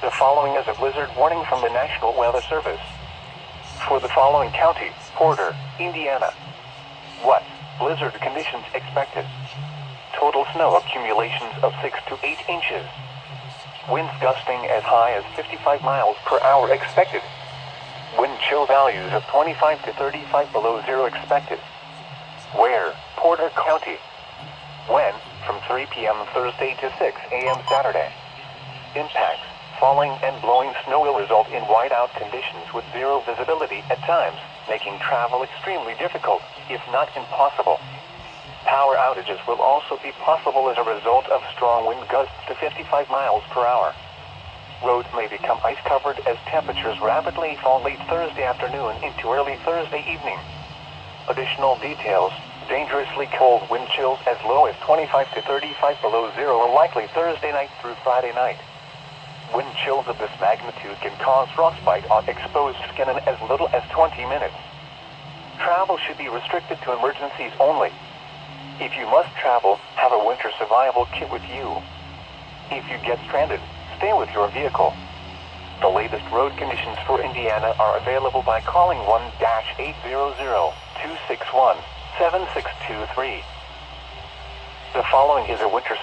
The following is a blizzard warning from the National Weather Service. For the following county, Porter, Indiana. What blizzard conditions expected? Total snow accumulations of 6 to 8 inches. Winds gusting as high as 55 miles per hour expected. Wind chill values of 25 to 35 below zero expected. Where? Porter County. When? From 3 p.m. Thursday to 6 a.m. Saturday. Impacts. Falling and blowing snow will result in whiteout conditions with zero visibility at times, making travel extremely difficult, if not impossible. Power outages will also be possible as a result of strong wind gusts to 55 miles per hour. Roads may become ice-covered as temperatures rapidly fall late Thursday afternoon into early Thursday evening. Additional details: dangerously cold wind chills as low as 25 to 35 below zero are likely Thursday night through Friday night. Wind chills of this magnitude can cause frostbite on exposed skin in as little as 20 minutes. Travel should be restricted to emergencies only. If you must travel, have a winter survival kit with you. If you get stranded, stay with your vehicle. The latest road conditions for Indiana are available by calling 1-800-261-7623. The following is a winter